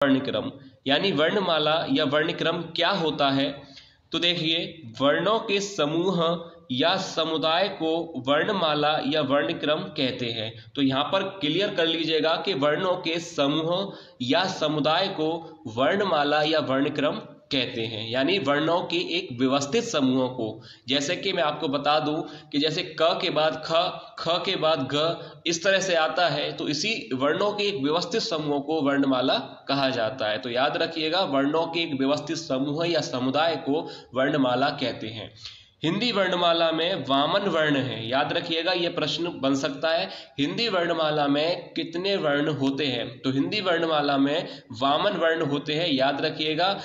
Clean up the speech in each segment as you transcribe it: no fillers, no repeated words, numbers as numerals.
वर्णक्रम, यानी वर्णमाला या वर्णक्रम क्या होता है? तो देखिए, वर्णों के समूह या समुदाय को वर्णमाला या वर्णक्रम कहते हैं। तो यहाँ पर क्लियर कर लीजिएगा कि वर्णों के समूह या समुदाय को वर्णमाला या वर्णक्रम कहते हैं, यानी वर्णों के एक व्यवस्थित समूह को। जैसे कि मैं आपको बता दूं कि जैसे क के बाद ख, ख के बाद ग, इस तरह से आता है, तो इसी वर्णों के एक व्यवस्थित समूह को वर्णमाला कहा जाता है। तो याद रखिएगा, वर्णों के एक व्यवस्थित समूह या समुदाय को वर्णमाला कहते हैं। हिंदी वर्णमाला में वामन वर्ण है, याद रखिएगा, यह प्रश्न बन सकता है। हिंदी वर्णमाला में कितने वर्ण होते हैं? तो हिंदी वर्णमाला में वामन वर्ण होते हैं, याद रखिएगा।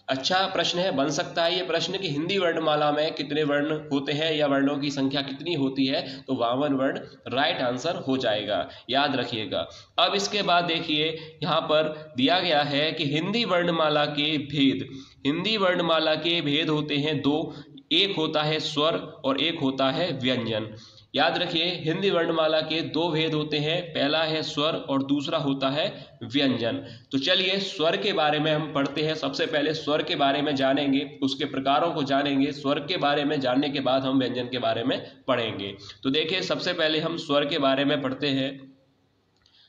अच्छा प्रश्न है, बन सकता है ये प्रश्न कि हिंदी वर्णमाला में कितने वर्ण होते हैं या वर्णों की संख्या कितनी होती है, तो 52 वर्ण राइट आंसर हो जाएगा, याद रखिएगा। अब इसके बाद देखिए, यहाँ पर दिया गया है कि हिंदी वर्णमाला के भेद। हिंदी वर्णमाला के भेद होते हैं दो, एक होता है स्वर और एक होता है व्यंजन। याद रखिए, हिंदी वर्णमाला के दो भेद होते हैं, पहला है स्वर और दूसरा होता है व्यंजन। तो चलिए स्वर के बारे में हम पढ़ते हैं। सबसे पहले स्वर के बारे में जानेंगे, उसके प्रकारों को जानेंगे। स्वर के बारे में जानने के बाद हम व्यंजन के बारे में पढ़ेंगे। तो देखिए, सबसे पहले हम स्वर के बारे में पढ़ते हैं।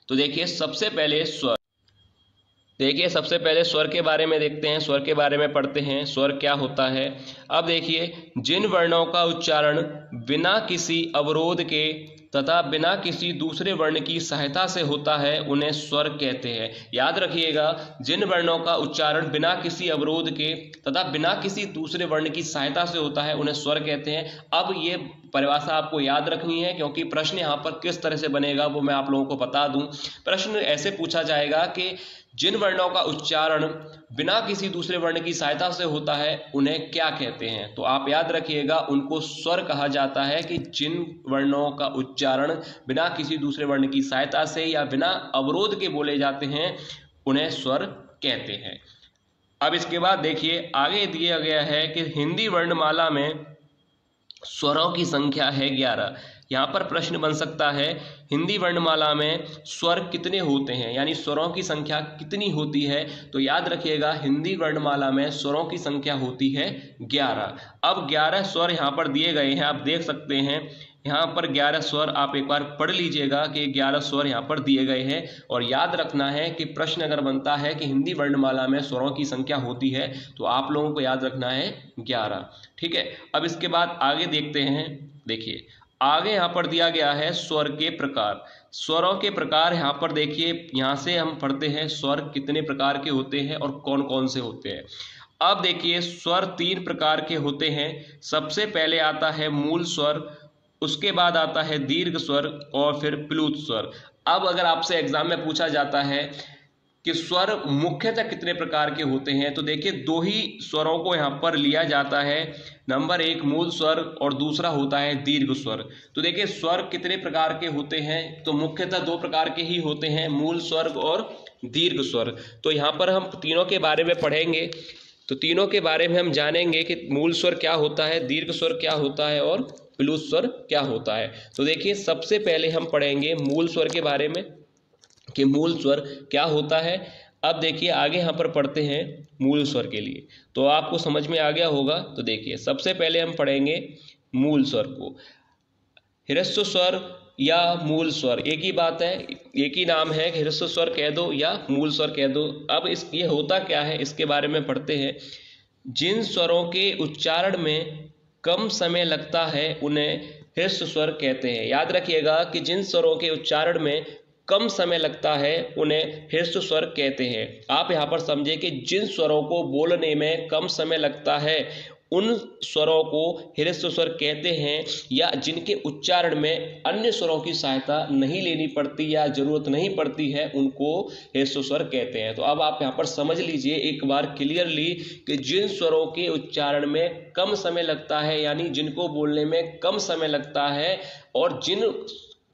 तो देखिए, सबसे पहले स्वर, देखिए सबसे पहले स्वर के बारे में देखते हैं, स्वर के बारे में पढ़ते हैं, स्वर क्या होता है। अब देखिए, जिन वर्णों का उच्चारण बिना किसी अवरोध के तथा बिना किसी दूसरे वर्ण की सहायता से होता है, उन्हें स्वर कहते हैं। याद रखिएगा, जिन वर्णों का उच्चारण बिना किसी अवरोध के तथा बिना किसी दूसरे वर्ण की सहायता से होता है, उन्हें स्वर कहते हैं। अब ये परिभाषा आपको याद रखनी है, क्योंकि प्रश्न यहाँ पर किस तरह से बनेगा वो मैं आप लोगों को बता दूं। प्रश्न ऐसे पूछा जाएगा कि जिन वर्णों का उच्चारण बिना किसी दूसरे वर्ण की सहायता से होता है, उन्हें क्या कहते हैं? तो आप याद रखिएगा, उनको स्वर कहा जाता है कि जिन वर्णों का उच्चारण बिना किसी दूसरे वर्ण की सहायता से या बिना अवरोध के बोले जाते हैं, उन्हें स्वर कहते हैं। अब इसके बाद देखिए, आगे दिया गया है कि हिंदी वर्णमाला में स्वरों की संख्या है 11। यहाँ पर प्रश्न बन सकता है, हिंदी वर्णमाला में स्वर कितने होते हैं, यानी स्वरों की संख्या कितनी होती है? तो याद रखिएगा, हिंदी वर्णमाला में स्वरों की संख्या होती है 11। अब 11 स्वर यहाँ पर दिए गए हैं, आप देख सकते हैं यहाँ पर 11 स्वर। आप एक बार पढ़ लीजिएगा कि 11 स्वर यहाँ पर दिए गए हैं। और याद रखना है कि प्रश्न अगर बनता है कि हिंदी वर्णमाला में स्वरों की संख्या होती है, तो आप लोगों को याद रखना है 11। ठीक है, अब इसके बाद आगे देखते हैं। देखिए, आगे यहाँ पर दिया गया है स्वर के प्रकार। स्वरों के प्रकार यहाँ पर देखिए, यहाँ से हम पढ़ते हैं स्वर कितने प्रकार के होते हैं और कौन कौन से होते हैं। अब देखिए, स्वर 3 प्रकार के होते हैं। सबसे पहले आता है मूल स्वर, उसके बाद आता है दीर्घ स्वर और फिर प्लुत स्वर। अब अगर आपसे एग्जाम में पूछा जाता है कि स्वर मुख्यतः कितने प्रकार के होते हैं, तो देखिए, दो ही स्वरों को यहाँ पर लिया जाता है। नंबर 1 मूल स्वर और दूसरा होता है दीर्घ स्वर। तो देखिए, स्वर कितने प्रकार के होते हैं, तो मुख्यतः 2 प्रकार के ही होते हैं, मूल स्वर और दीर्घ स्वर। तो यहाँ पर हम तीनों के बारे में पढ़ेंगे। तो तीनों के बारे में हम जानेंगे कि मूल स्वर क्या होता है, दीर्घ स्वर क्या होता है और प्लुत स्वर क्या होता है। तो देखिए, सबसे पहले हम पढ़ेंगे मूल स्वर के बारे में कि मूल स्वर क्या होता है। अब देखिए, आगे यहाँ पर पढ़ते हैं मूल स्वर के लिए, तो आपको समझ में आ गया होगा। तो देखिए, सबसे पहले हम पढ़ेंगे मूल स्वर को। ह्रस्व स्वर या मूल स्वर एक ही बात है, एक ही नाम है, ह्रस्व स्वर कह दो या मूल स्वर कह दो। अब ये होता क्या है, इसके बारे में पढ़ते हैं। जिन स्वरों के उच्चारण में कम समय लगता है, उन्हें ह्रस्व स्वर कहते हैं। याद रखिएगा कि जिन स्वरों के उच्चारण में कम समय लगता है, उन्हें ह्रस्व स्वर कहते हैं। आप यहाँ पर समझे कि जिन स्वरों को बोलने में कम समय लगता है, उन स्वरों को ह्रस्व स्वर कहते हैं, या जिनके उच्चारण में अन्य स्वरों की सहायता नहीं लेनी पड़ती या जरूरत नहीं पड़ती है, उनको ह्रस्व स्वर कहते हैं। तो अब आप यहाँ पर समझ लीजिए एक बार क्लियरली कि जिन स्वरों के उच्चारण में कम समय लगता है, यानी जिनको बोलने में कम समय लगता है, और जिन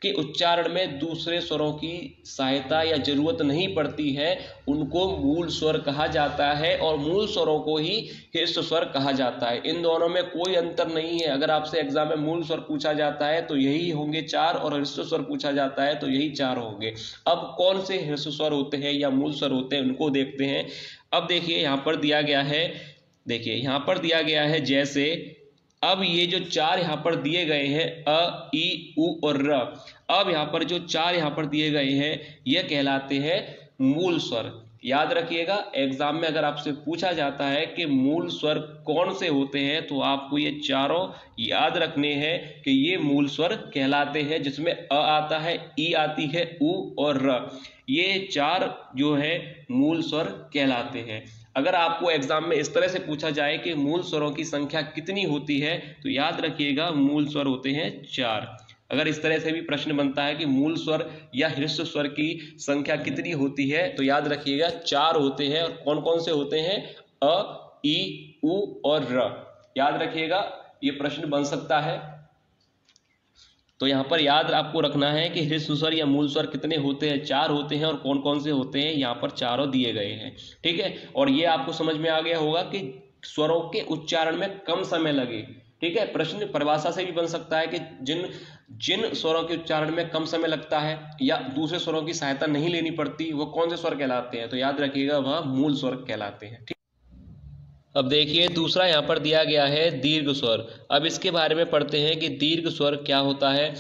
के उच्चारण में दूसरे स्वरों की सहायता या जरूरत नहीं पड़ती है उनको मूल स्वर कहा जाता है, और मूल स्वरों को ही ह्रस्व स्वर कहा जाता है। इन दोनों में कोई अंतर नहीं है। अगर आपसे एग्जाम में मूल स्वर पूछा जाता है तो यही होंगे 4, और ह्रस्व स्वर पूछा जाता है तो यही 4 होंगे। अब कौन से ह्रस्व स्वर होते हैं या मूल स्वर होते हैं उनको देखते हैं। अब देखिए यहाँ पर दिया गया है, देखिए यहाँ पर दिया गया है जैसे अब ये जो 4 यहाँ पर दिए गए हैं अ, ई, उ और र, अब यहाँ पर जो 4 यहाँ पर दिए गए हैं यह कहलाते हैं मूल स्वर। याद रखिएगा, एग्जाम में अगर आपसे पूछा जाता है कि मूल स्वर कौन से होते हैं तो आपको ये चारों याद रखने हैं कि ये मूल स्वर कहलाते हैं, जिसमें अ आता है, ई आती है, उ और र, ये 4 जो है मूल स्वर कहलाते हैं। अगर आपको एग्जाम में इस तरह से पूछा जाए कि मूल स्वरों की संख्या कितनी होती है तो याद रखिएगा मूल स्वर होते हैं 4। अगर इस तरह से भी प्रश्न बनता है कि मूल स्वर या ह्रस्व स्वर की संख्या कितनी होती है तो याद रखिएगा 4 होते हैं। और कौन कौन से होते हैं? अ, ई, उ और र। याद रखिएगा, ये प्रश्न बन सकता है। तो यहाँ पर याद आपको रखना है कि ह्रस्व स्वर या मूल स्वर कितने होते हैं? 4 होते हैं। और कौन कौन से होते हैं? यहाँ पर चारों दिए गए हैं। ठीक है, और ये आपको समझ में आ गया होगा कि स्वरों के उच्चारण में कम समय लगे। ठीक है, प्रश्न परिभाषा से भी बन सकता है कि जिन स्वरों के उच्चारण में कम समय लगता है या दूसरे स्वरों की सहायता नहीं लेनी पड़ती वो कौन से स्वर कहलाते हैं? तो याद रखिएगा वह मूल स्वर कहलाते हैं। ठीक, अब देखिए दूसरा यहाँ पर दिया गया है दीर्घ स्वर। अब इसके बारे में पढ़ते हैं कि दीर्घ स्वर क्या होता है।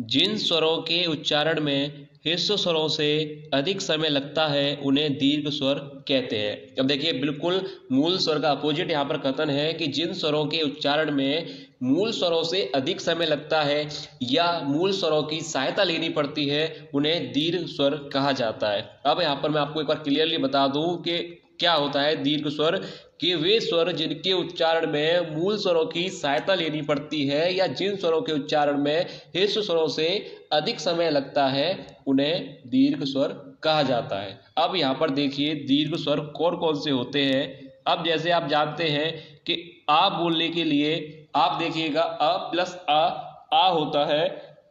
जिन स्वरों के उच्चारण में ह्रस्व स्वरों से अधिक समय लगता है उन्हें दीर्घ स्वर कहते हैं। अब देखिए बिल्कुल मूल स्वर का अपोजिट यहाँ पर कथन है कि जिन स्वरों के उच्चारण में मूल स्वरों से अधिक समय लगता है या मूल स्वरों की सहायता लेनी पड़ती है उन्हें दीर्घ स्वर कहा जाता है। अब यहाँ पर मैं आपको एक बार क्लियरली बता दूं कि क्या होता है दीर्घ स्वर, कि वे स्वर जिनके उच्चारण में मूल स्वरों की सहायता लेनी पड़ती है या जिन स्वरों के उच्चारण में ह्रस्व स्वरों से अधिक समय लगता है उन्हें दीर्घ स्वर कहा जाता है। अब यहाँ पर देखिए दीर्घ स्वर कौन कौन से होते हैं। अब जैसे आप जानते हैं कि आ बोलने के लिए आप देखिएगा अ प्लस आ होता है,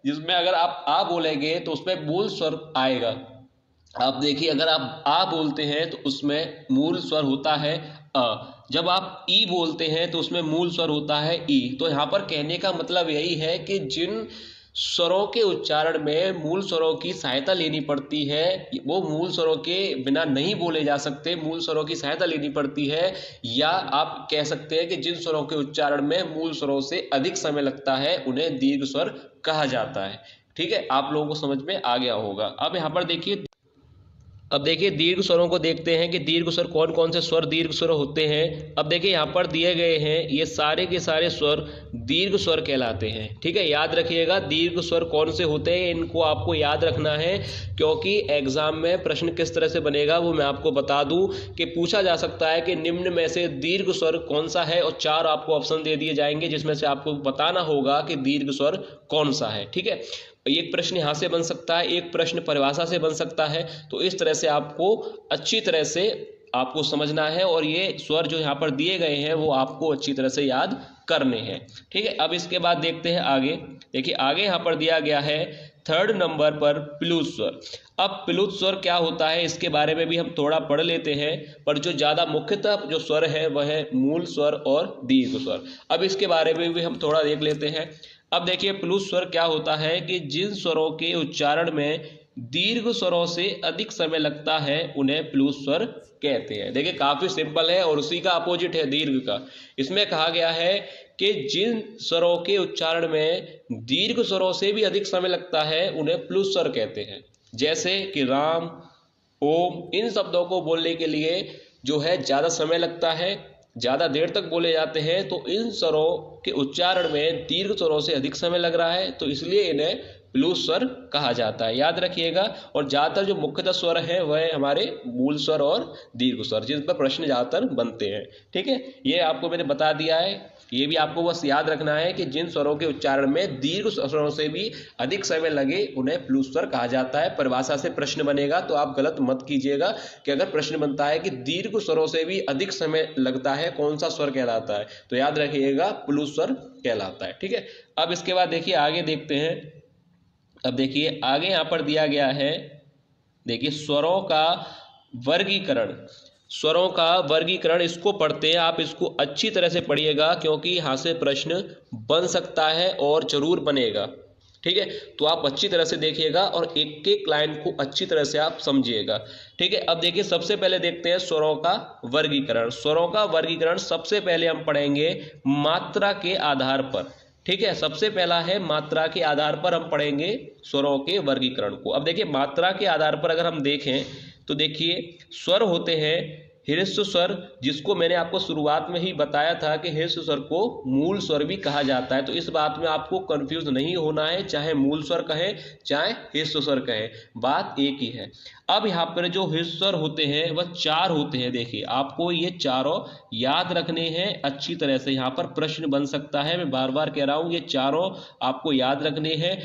जिसमें अगर आप आ बोलेंगे तो उसमें मूल स्वर आएगा। आप देखिए अगर आप आ बोलते हैं तो उसमें मूल स्वर होता है अ। जब आप ई बोलते हैं तो उसमें मूल स्वर होता है ई। तो यहाँ पर कहने का मतलब यही है कि जिन स्वरों के उच्चारण में मूल स्वरों की सहायता लेनी पड़ती है वो मूल स्वरों के बिना नहीं बोले जा सकते, मूल स्वरों की सहायता लेनी पड़ती है। या आप कह सकते हैं कि जिन स्वरों के उच्चारण में मूल स्वरों से अधिक समय लगता है उन्हें दीर्घ स्वर कहा जाता है। ठीक है, आप लोगों को समझ में आ गया होगा। अब यहाँ पर देखिए, अब देखिए दीर्घ स्वरों को देखते हैं कि दीर्घ स्वर कौन कौन से स्वर दीर्घ स्वर होते हैं। अब देखिए यहाँ पर दिए गए हैं ये सारे के सारे स्वर दीर्घ स्वर कहलाते हैं। ठीक है, याद रखिएगा दीर्घ स्वर कौन से होते हैं इनको आपको याद रखना है, क्योंकि एग्जाम में प्रश्न किस तरह से बनेगा वो मैं आपको बता दूं कि पूछा जा सकता है कि निम्न में से दीर्घ स्वर कौन सा है, और 4 आपको ऑप्शन दे दिए जाएंगे जिसमें से आपको बताना होगा कि दीर्घ स्वर कौन सा है। ठीक है, एक प्रश्न यहाँ से बन सकता है, एक प्रश्न परिभाषा से बन सकता है। तो इस तरह से आपको अच्छी तरह से आपको समझना है, और ये स्वर जो यहाँ पर दिए गए हैं वो आपको अच्छी तरह से याद करने हैं। ठीक है, अब इसके बाद देखते हैं आगे। देखिए आगे यहाँ पर दिया गया है 3rd नंबर पर प्लुत स्वर। अब प्लुत स्वर क्या होता है इसके बारे में भी हम थोड़ा पढ़ लेते हैं, पर जो ज़्यादा मुख्यतः जो स्वर है वह है मूल स्वर और दीर्घ स्वर। अब इसके बारे में भी हम थोड़ा देख लेते हैं। अब देखिए प्लुत स्वर क्या होता है कि जिन स्वरों के उच्चारण में दीर्घ स्वरों से अधिक समय लगता है उन्हें प्लुत स्वर कहते हैं। देखिए काफी सिंपल है और उसी का अपोजिट है दीर्घ का। इसमें कहा गया है कि जिन स्वरों के उच्चारण में दीर्घ स्वरों से भी अधिक समय लगता है उन्हें प्लुत स्वर कहते हैं। जैसे कि राम, ओम, इन शब्दों को बोलने के लिए जो है ज्यादा समय लगता है, ज्यादा देर तक बोले जाते हैं, तो इन स्वरों के उच्चारण में दीर्घ स्वरों से अधिक समय लग रहा है तो इसलिए इन्हें प्लुत स्वर कहा जाता है। याद रखिएगा, और ज्यादातर जो मुख्यतः स्वर है वह हमारे मूल स्वर और दीर्घ स्वर, जिन पर प्रश्न ज्यादातर बनते हैं। ठीक है, ये आपको मैंने बता दिया है। ये भी आपको बस याद रखना है कि जिन स्वरों के उच्चारण में दीर्घ स्वरों से भी अधिक समय लगे उन्हें प्लुत स्वर कहा जाता है। परिभाषा से प्रश्न बनेगा तो आप गलत मत कीजिएगा कि अगर प्रश्न बनता है कि दीर्घ स्वरों से भी अधिक समय लगता है कौन सा स्वर कहलाता है, तो याद रखिएगा प्लुत स्वर कहलाता है। ठीक है, अब इसके बाद देखिए आगे देखते हैं। अब देखिए आगे यहाँ पर दिया गया है, देखिए स्वरों का वर्गीकरण। स्वरों का वर्गीकरण इसको पढ़ते हैं, आप इसको अच्छी तरह से पढ़िएगा क्योंकि यहाँ से प्रश्न बन सकता है और जरूर बनेगा। ठीक है, तो आप अच्छी तरह से देखिएगा और एक एक लाइन को अच्छी तरह से आप समझिएगा। ठीक है, अब देखिए सबसे पहले देखते हैं स्वरों का वर्गीकरण। स्वरों का वर्गीकरण सबसे पहले हम पढ़ेंगे मात्रा के आधार पर। ठीक है, सबसे पहला है मात्रा के आधार पर हम पढ़ेंगे स्वरों के वर्गीकरण को। अब देखिए मात्रा के आधार पर अगर हम देखें तो देखिए स्वर होते हैं ह्रस्व स्वर, जिसको मैंने आपको शुरुआत में ही बताया था कि ह्रस्व स्वर को मूल स्वर भी कहा जाता है। तो इस बात में आपको कंफ्यूज नहीं होना है, चाहे मूल स्वर कहें चाहे ह्रस्व स्वर कहें, बात एक ही है। अब यहाँ पर जो ह्रस्व स्वर होते हैं वह 4 होते हैं। देखिए आपको ये चारों याद रखने हैं अच्छी तरह से, यहाँ पर प्रश्न बन सकता है, मैं बार बार कह रहा हूँ ये चारों आपको याद रखने हैं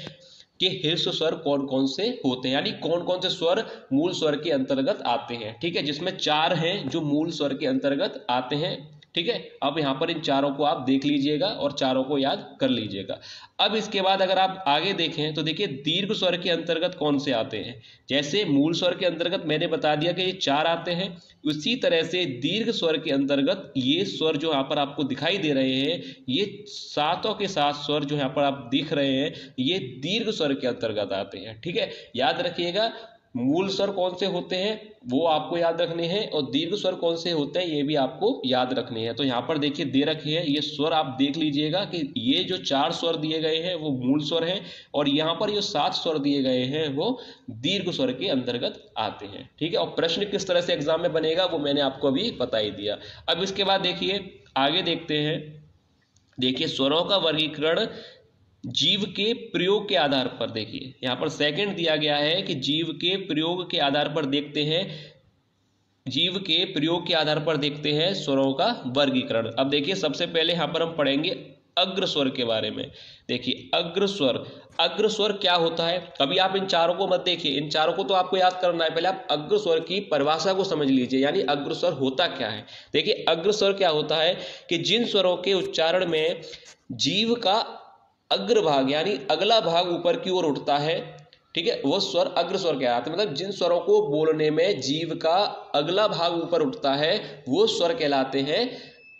कि ह्रस्व स्वर कौन कौन से होते हैं, यानी कौन कौन से स्वर मूल स्वर के अंतर्गत आते हैं। ठीक है, जिसमें 4 हैं जो मूल स्वर के अंतर्गत आते हैं। ठीक है, अब यहाँ पर इन चारों को आप देख लीजिएगा और चारों को याद कर लीजिएगा। अब इसके बाद अगर आप आगे देखें तो देखिए दीर्घ स्वर के अंतर्गत कौन से आते हैं। जैसे मूल स्वर के अंतर्गत मैंने बता दिया कि ये 4 आते हैं, उसी तरह से दीर्घ स्वर के अंतर्गत ये स्वर जो यहाँ पर आपको दिखाई दे रहे हैं, ये सातों के 7 स्वर जो यहाँ पर आप दिख रहे हैं, ये दीर्घ स्वर के अंतर्गत आते हैं। ठीक है, याद रखिएगा मूल स्वर कौन से होते हैं वो आपको याद रखने हैं और दीर्घ स्वर कौन से होते हैं ये भी आपको याद रखने हैं। तो यहाँ पर देखिए दे रखी है ये स्वर, आप देख लीजिएगा कि ये जो 4 स्वर दिए गए हैं वो मूल स्वर हैं और यहाँ पर जो 7 स्वर दिए गए हैं वो दीर्घ स्वर के अंतर्गत आते हैं। ठीक है, और प्रश्न किस तरह से एग्जाम में बनेगा वो मैंने आपको अभी बता ही दिया। अब इसके बाद देखिए आगे देखते हैं, देखिए स्वरों का वर्गीकरण जीव के प्रयोग के आधार पर। देखिए यहाँ पर सेकंड दिया गया है कि जीव के प्रयोग के आधार पर देखते हैं, जीव के प्रयोग के आधार पर देखते हैं स्वरों का वर्गीकरण। अब देखिए सबसे पहले यहाँ पर हम पढ़ेंगे अग्र स्वर के बारे में। देखिए अग्र स्वर, अग्र स्वर क्या होता है, अभी आप इन चारों को मत देखिए, इन चारों को तो आपको याद करना है, पहले आप अग्र स्वर की परिभाषा को समझ लीजिए, यानी अग्र स्वर होता क्या है। देखिए अग्र स्वर क्या होता है कि जिन स्वरों के उच्चारण में जीव का अग्रभाग यानी अगला भाग ऊपर की ओर उठता है, ठीक है, वो स्वर अग्र स्वर कहलाते हैं। मतलब जिन स्वरों को बोलने में जीव का अगला भाग ऊपर उठता है वो स्वर कहलाते हैं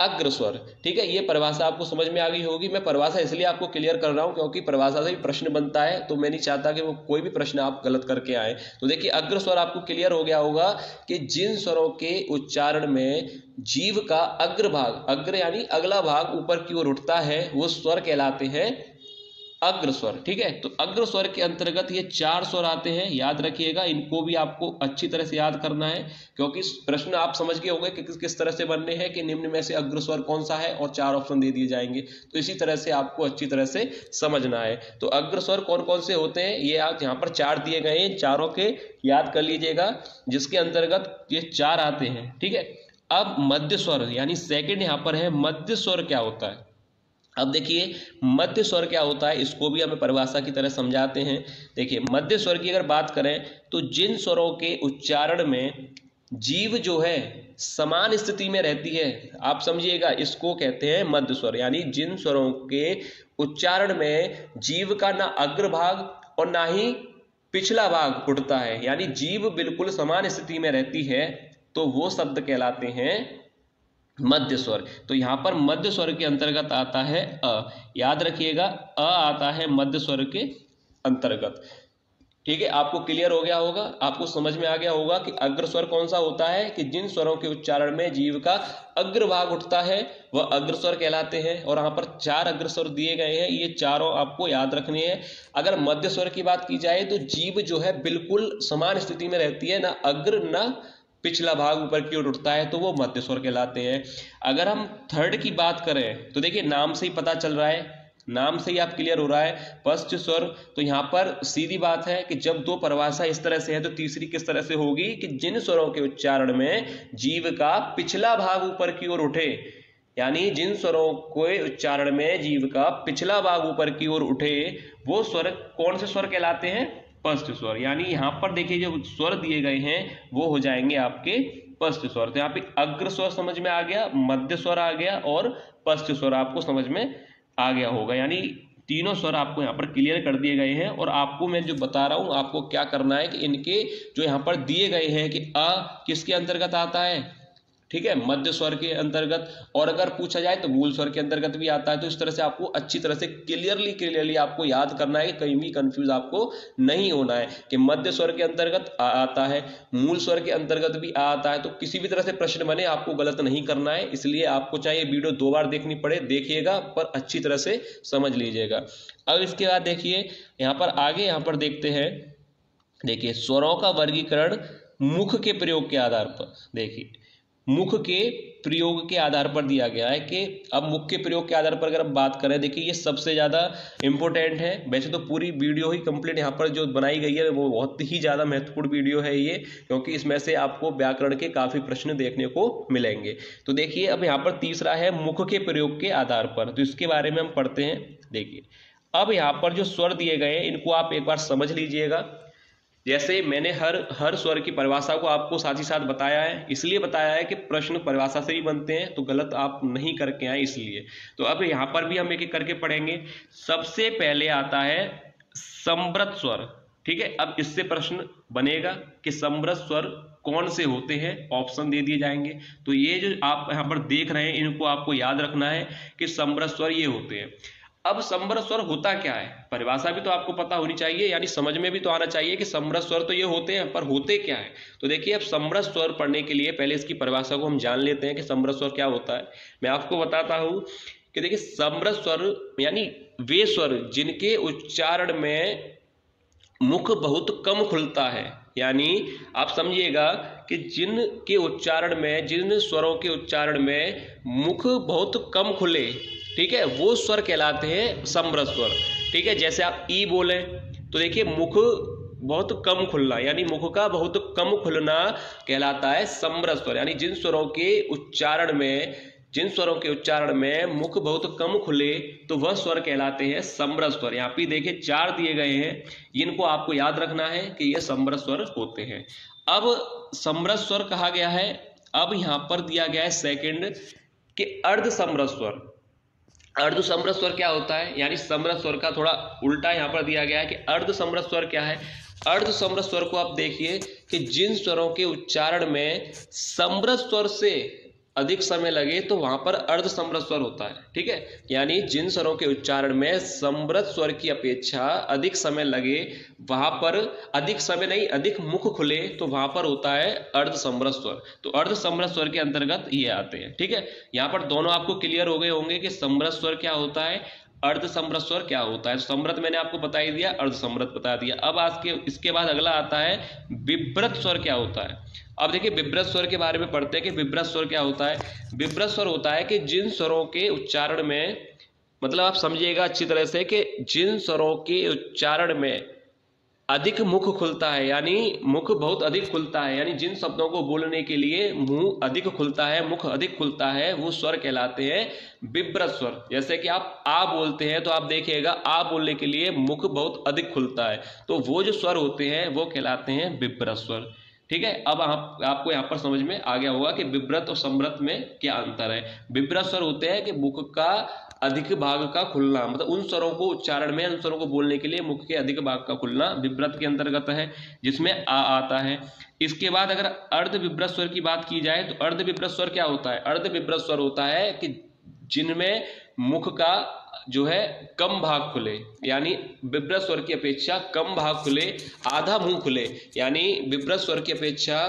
अग्र स्वर। ठीक है, ये परिभाषा आपको समझ में आ गई होगी। मैं परिभाषा इसलिए आपको क्लियर कर रहा हूं क्योंकि परिभाषा से भी प्रश्न बनता है, तो मैं नहीं चाहता कि वो कोई भी प्रश्न आप गलत करके आए। तो देखिए अग्र स्वर आपको क्लियर हो गया होगा कि जिन स्वरों के उच्चारण में जीव का अग्रभाग, अग्र यानी अगला भाग ऊपर की ओर उठता है वो स्वर कहलाते हैं अग्र स्वर। ठीक है, तो अग्र स्वर के अंतर्गत ये 4 स्वर आते हैं, याद रखिएगा, इनको भी आपको अच्छी तरह से याद करना है क्योंकि प्रश्न आप समझ गए होंगे कि किस तरह से बनने हैं कि निम्न में से अग्र स्वर कौन सा है और 4 ऑप्शन दे दिए जाएंगे। तो इसी तरह से आपको अच्छी तरह से समझना है। तो अग्र स्वर कौन कौन से होते हैं ये आप यहाँ पर 4 दिए गए हैं, चारों के याद कर लीजिएगा, जिसके अंतर्गत ये 4 आते हैं। ठीक है, अब मध्य स्वर यानी सेकंड यहाँ पर है मध्य स्वर क्या होता है। अब देखिए मध्य स्वर क्या होता है, इसको भी हमें परिभाषा की तरह समझाते हैं। देखिए मध्य स्वर की अगर बात करें तो जिन स्वरों के उच्चारण में जीव जो है समान स्थिति में रहती है, आप समझिएगा, इसको कहते हैं मध्य स्वर। यानी जिन स्वरों के उच्चारण में जीव का ना अग्रभाग और ना ही पिछला भाग उठता है, यानी जीव बिल्कुल समान स्थिति में रहती है, तो वो शब्द कहलाते हैं मध्य स्वर। तो यहाँ पर मध्य स्वर के अंतर्गत आता है अ, याद रखिएगा अ आता है मध्य स्वर के अंतर्गत। ठीक है, आपको क्लियर हो गया होगा, आपको समझ में आ गया होगा कि अग्र स्वर कौन सा होता है कि जिन स्वरों के उच्चारण में जीव का अग्रभाग उठता है वह अग्र स्वर कहलाते हैं। और यहाँ पर 4 अग्र स्वर दिए गए हैं, ये चारों आपको याद रखने हैं। अगर मध्य स्वर की बात की जाए तो जीव जो है बिल्कुल समान स्थिति में रहती है, ना अग्र ना पिछला भाग ऊपर की ओर उठता है, तो वो मध्य स्वर कहलाते हैं। अगर हम थर्ड की बात करें तो देखिए नाम से ही पता चल रहा है, नाम से ही आप क्लियर हो रहा है पश्च स्वर। तो यहाँ पर सीधी बात है कि जब 2 परिभाषा इस तरह से है तो तीसरी किस तरह से होगी कि जिन स्वरों के उच्चारण में जीव का पिछला भाग ऊपर की ओर उठे, यानी जिन स्वरों के उच्चारण में जीव का पिछला भाग ऊपर की ओर उठे वो स्वर कौन से स्वर कहलाते हैं, पश्च स्वर। यानी यहाँ पर देखिए जो स्वर दिए गए हैं वो हो जाएंगे आपके पश्च स्वर। तो यहाँ पे अग्र स्वर समझ में आ गया, मध्य स्वर आ गया और पश्च स्वर आपको समझ में आ गया होगा। यानी तीनों स्वर आपको यहाँ पर क्लियर कर दिए गए हैं। और आपको मैं जो बता रहा हूँ आपको क्या करना है कि इनके जो यहाँ पर दिए गए हैं कि अ किसके अंतर्गत आता है, ठीक है, मध्य स्वर के अंतर्गत, और अगर पूछा जाए तो मूल स्वर के अंतर्गत भी आता है। तो इस तरह से आपको अच्छी तरह से क्लियरली आपको याद करना है कि कहीं भी कंफ्यूज आपको नहीं होना है कि मध्य स्वर के अंतर्गत आता है, मूल स्वर के अंतर्गत भी आता है। तो किसी भी तरह से प्रश्न बने आपको गलत नहीं करना है, इसलिए आपको चाहे वीडियो 2 बार देखनी पड़े देखिएगा, पर अच्छी तरह से समझ लीजिएगा। अब इसके बाद देखिए यहाँ पर आगे यहाँ पर देखते हैं, देखिए स्वरों का वर्गीकरण मुख के प्रयोग के आधार पर, देखिए मुख के प्रयोग के आधार पर दिया गया है कि अब मुख के प्रयोग के आधार पर अगर हम बात करें, देखिए ये सबसे ज़्यादा इंपॉर्टेंट है। वैसे तो पूरी वीडियो ही कंप्लीट यहाँ पर जो बनाई गई है वो बहुत ही ज़्यादा महत्वपूर्ण वीडियो है ये, क्योंकि इसमें से आपको व्याकरण के काफ़ी प्रश्न देखने को मिलेंगे। तो देखिए अब यहाँ पर तीसरा है मुख के प्रयोग के आधार पर, तो इसके बारे में हम पढ़ते हैं। देखिए अब यहाँ पर जो स्वर दिए गए हैं इनको आप एक बार समझ लीजिएगा। जैसे मैंने हर स्वर की परिभाषा को आपको साथ ही साथ बताया है, इसलिए बताया है कि प्रश्न परिभाषा से ही बनते हैं, तो गलत आप नहीं करके आए इसलिए। तो अब यहाँ पर भी हम एक एक करके पढ़ेंगे। सबसे पहले आता है समृत स्वर, ठीक है। अब इससे प्रश्न बनेगा कि समृत स्वर कौन से होते हैं, ऑप्शन दे दिए जाएंगे। तो ये जो आप यहाँ पर देख रहे हैं इनको आपको याद रखना है कि समृत स्वर ये होते हैं। अब समृत स्वर होता क्या है, परिभाषा भी तो आपको पता होनी चाहिए, यानी समझ में भी तो आना चाहिए कि समृत स्वर तो ये होते हैं, पर होते क्या है। तो देखिए अब समृत स्वर पढ़ने के लिए पहले इसकी परिभाषा को हम जान लेते हैं कि समृत स्वर क्या होता है। मैं आपको बताता हूं कि देखिए समृत स्वर यानी वे स्वर जिनके उच्चारण में मुख बहुत कम खुलता है, यानी आप समझिएगा कि जिनके उच्चारण में, जिन स्वरों के उच्चारण में मुख बहुत कम खुले, ठीक है, वो स्वर कहलाते हैं समृत स्वर, ठीक है। जैसे आप ई बोले तो देखिए मुख बहुत कम खुलना, यानी मुख का बहुत कम खुलना कहलाता है समृत स्वर। यानी जिन स्वरों के उच्चारण में मुख बहुत कम खुले तो वह स्वर कहलाते हैं समृत स्वर। यहाँ पे देखिए 4 दिए गए हैं, इनको आपको याद रखना है कि ये समृत स्वर होते हैं। अब समृत स्वर कहा गया है। अब यहाँ पर दिया गया है सेकंड कि अर्ध समृत स्वर। अर्ध समृत स्वर क्या होता है, यानी समृत स्वर का थोड़ा उल्टा यहाँ पर दिया गया है कि अर्ध समृत स्वर क्या है। अर्ध समृत स्वर को आप देखिए कि जिन स्वरों के उच्चारण में समृत स्वर से अधिक समय लगे तो वहां पर अर्ध समृत स्वर होता है, ठीक है। यानी जिन स्वरों के उच्चारण में समृत स्वर की अपेक्षा अधिक समय लगे, वहां पर अधिक समय नहीं, अधिक मुख खुले, तो वहां पर होता है अर्ध समृत स्वर। तो अर्ध समृत स्वर के अंतर्गत ये आते हैं, ठीक है। यहाँ पर दोनों आपको क्लियर हो गए होंगे कि समृत स्वर क्या होता है, अर्ध समृत स्वर क्या होता है। समृत मैंने आपको बता ही दिया, अर्ध समृत बता दिया। अब आज इसके बाद अगला आता है विव्रत स्वर क्या होता है। अब देखिए विव्रत स्वर के बारे में पढ़ते हैं कि विव्रत स्वर क्या होता है। विव्रत स्वर होता है कि जिन स्वरों के उच्चारण में, मतलब आप समझिएगा अच्छी तरह से कि जिन स्वरों के उच्चारण में अधिक मुख खुलता है, यानी मुख बहुत अधिक खुलता है, यानी जिन शब्दों को बोलने के लिए मुंह अधिक खुलता है, मुख अधिक खुलता है, वो स्वर कहलाते हैं विव्रत स्वर। जैसे कि आप आ बोलते हैं तो आप देखिएगा आ बोलने के लिए मुख बहुत अधिक खुलता है, तो वो जो स्वर होते हैं वो कहलाते हैं विव्रत स्वर, ठीक है। अब आपको यहाँ पर समझ में आ गया होगा कि विव्रत और समृत में क्या अंतर है। विव्रत स्वर होते हैं कि मुख का अधिक भाग का खुलना, मतलब उन स्वरों को उच्चारण में, उन स्वरों को बोलने के लिए मुख के अधिक भाग का खुलना विव्रत के अंतर्गत है, जिसमें आ आता है। इसके बाद अगर अर्ध विव्रत स्वर की बात की जाए तो अर्ध विव्रत स्वर क्या होता है। अर्ध विव्रत स्वर होता है कि जिनमें मुख का जो है कम भाग खुले, यानी विव्रत स्वर की अपेक्षा कम भाग खुले, आधा मुंह खुले, यानी विव्रत स्वर की अपेक्षा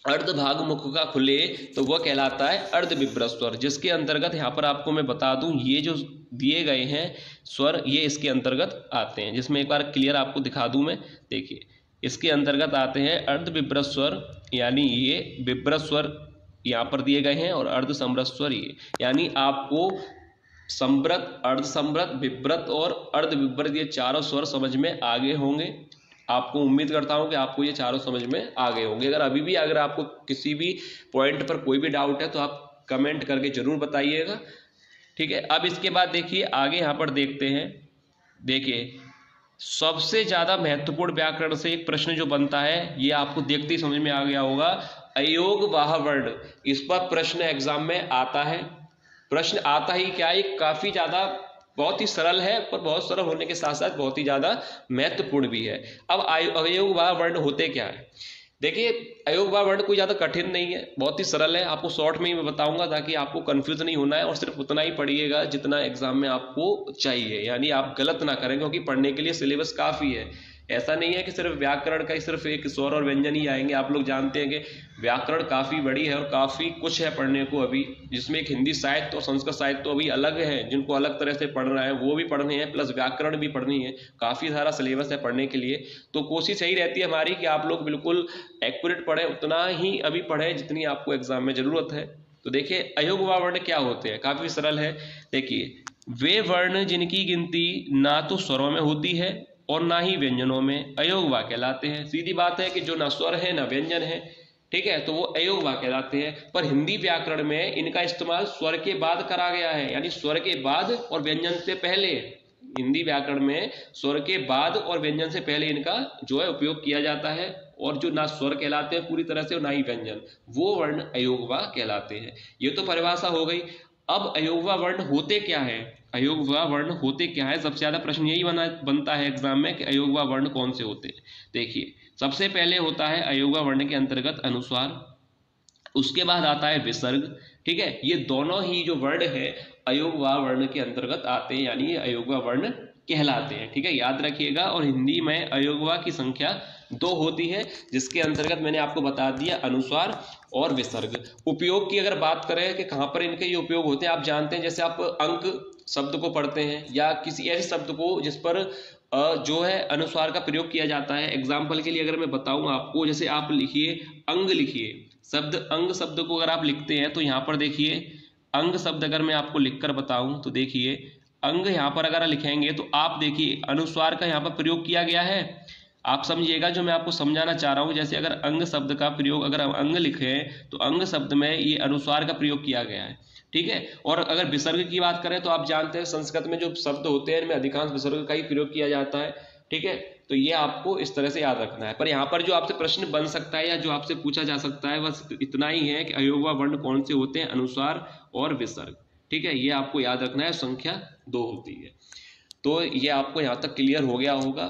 अर्ध भाग मुख का खुले, तो वह कहलाता है अर्ध विव्रत स्वर। जिसके अंतर्गत यहाँ पर आपको मैं बता दूं, ये जो दिए गए हैं स्वर ये इसके अंतर्गत आते हैं, जिसमें एक बार क्लियर आपको दिखा दूं मैं। देखिए इसके अंतर्गत आते हैं अर्ध विव्रत स्वर, यानी ये विव्रत स्वर यहाँ पर दिए गए हैं, और अर्ध समृत स्वर ये, यानी आपको समृत, अर्ध समृत, विव्रत और अर्ध विव्रत ये चारों स्वर समझ में आ गए होंगे। आपको उम्मीद करता हूं कि आपको ये चारों समझ में आ गए होंगे। अगर अभी भी अगर आपको किसी भी पॉइंट पर कोई भी डाउट है तो आप कमेंट करके जरूर बताइएगा, ठीक है। अब इसके बाद देखिए आगे यहाँ पर देखते हैं। देखिए सबसे ज्यादा महत्वपूर्ण व्याकरण से एक प्रश्न जो बनता है, ये आपको देखते ही समझ में आ गया होगा, अयोग वाह वर्ण। इस पर प्रश्न एग्जाम में आता है। प्रश्न आता ही क्या है, काफी ज्यादा बहुत ही सरल है, पर बहुत सरल होने के साथ साथ बहुत ही ज़्यादा महत्वपूर्ण भी है। अब अवयववाह वर्ण होते क्या है? देखिए, अवयववाह वर्ण कोई ज़्यादा कठिन नहीं है, बहुत ही सरल है। आपको शॉर्ट में ही मैं बताऊंगा ताकि आपको कंफ्यूज नहीं होना है, और सिर्फ उतना ही पढ़िएगा जितना एग्जाम में आपको चाहिए, यानी आप गलत ना करें, क्योंकि पढ़ने के लिए सिलेबस काफ़ी है। ऐसा नहीं है कि सिर्फ व्याकरण का ही सिर्फ एक स्वर और व्यंजन ही आएंगे। आप लोग जानते हैं कि व्याकरण काफ़ी बड़ी है और काफ़ी कुछ है पढ़ने को अभी, जिसमें एक हिंदी साहित्य और संस्कृत साहित्य तो अभी अलग है, जिनको अलग तरह से पढ़ना है वो भी पढ़ने हैं, प्लस व्याकरण भी पढ़नी है। काफ़ी सारा सिलेबस है पढ़ने के लिए। तो कोशिश यही रहती है हमारी कि आप लोग बिल्कुल एक्यूरेट पढ़ें, उतना ही अभी पढ़ें जितनी आपको एग्जाम में ज़रूरत है। तो देखिए, अयोगवाह वर्ण क्या होते हैं, काफ़ी सरल है। देखिए, वे वर्ण जिनकी गिनती ना तो स्वरों में होती है और ना ही व्यंजनों में, अयोगवाह कहलाते हैं। सीधी बात है कि जो ना स्वर है ना व्यंजन है, ठीक है, तो वो अयोगवाह कहलाते हैं। पर हिंदी व्याकरण में इनका इस्तेमाल स्वर के बाद करा गया है, यानी स्वर के बाद और व्यंजन से पहले। हिंदी व्याकरण में स्वर के बाद और व्यंजन से पहले इनका जो है उपयोग किया जाता है, और जो ना स्वर कहलाते हैं पूरी तरह से और ना ही व्यंजन, वो वर्ण अयोगवाह कहलाते हैं। ये तो परिभाषा हो गई। अब अयोगवाह वर्ण होते क्या है? अयोगवाह वर्ण होते क्या है? सबसे ज्यादा प्रश्न यही बनता है एग्जाम में कि अयोगवाह वर्ण कौन से होते हैं। देखिए, सबसे पहले होता है अयोगवाह वर्ण के अंतर्गत अनुस्वार, उसके बाद आता है विसर्ग, ठीक है। ये दोनों ही जो वर्ण है अयोगवाह वर्ण के अंतर्गत आते हैं, यानी ये अयोगवाह वर्ण कहलाते हैं, ठीक है, याद रखिएगा। और हिंदी में अयोगवाह की संख्या 2 होती है, जिसके अंतर्गत मैंने आपको बता दिया अनुस्वार और विसर्ग। उपयोग की अगर बात करें कि कहाँ पर इनके ये उपयोग होते हैं, आप जानते हैं, जैसे आप अंक शब्द को पढ़ते हैं या किसी ऐसे शब्द को जिस पर जो है अनुस्वार का प्रयोग किया जाता है। एग्जाम्पल के लिए अगर मैं बताऊं आपको, जैसे आप लिखिए अंग, लिखिए शब्द अंग शब्द को अगर आप लिखते हैं तो यहाँ पर देखिए अंग शब्द अगर मैं आपको लिखकर बताऊं तो देखिए अंग यहाँ पर अगर लिखेंगे तो आप देखिए अनुस्वार का यहाँ पर प्रयोग किया गया है। आप समझिएगा जो मैं आपको समझाना चाह रहा हूँ। जैसे अगर अंग शब्द का प्रयोग अगर हम अंग लिखें तो अंग शब्द में ये अनुस्वार का प्रयोग किया गया है, ठीक है। और अगर विसर्ग की बात करें तो आप जानते हैं संस्कृत में जो शब्द होते हैं इनमें अधिकांश विसर्ग का ही प्रयोग किया जाता है, ठीक है। तो ये आपको इस तरह से याद रखना है। पर यहाँ पर जो आपसे प्रश्न बन सकता है या जो आपसे पूछा जा सकता है बस इतना ही है कि अयोगवाह वर्ण कौन से होते हैं, अनुस्वार और विसर्ग, ठीक है। ये आपको याद रखना है, संख्या 2 होती है। तो ये आपको यहाँ तक क्लियर हो गया होगा।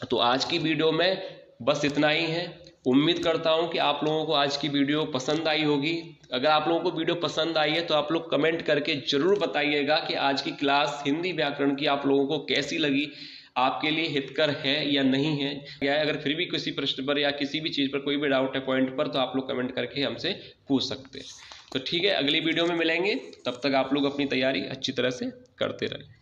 तो आज की वीडियो में बस इतना ही है। उम्मीद करता हूं कि आप लोगों को आज की वीडियो पसंद आई होगी। अगर आप लोगों को वीडियो पसंद आई है तो आप लोग कमेंट करके जरूर बताइएगा कि आज की क्लास हिंदी व्याकरण की आप लोगों को कैसी लगी, आपके लिए हितकर है या नहीं है। या अगर फिर भी किसी प्रश्न पर या किसी भी चीज़ पर कोई भी डाउट है पॉइंट पर, तो आप लोग कमेंट करके हमसे पूछ सकते हैं। तो ठीक है, अगली वीडियो में मिलेंगे, तब तक आप लोग अपनी तैयारी अच्छी तरह से करते रहें।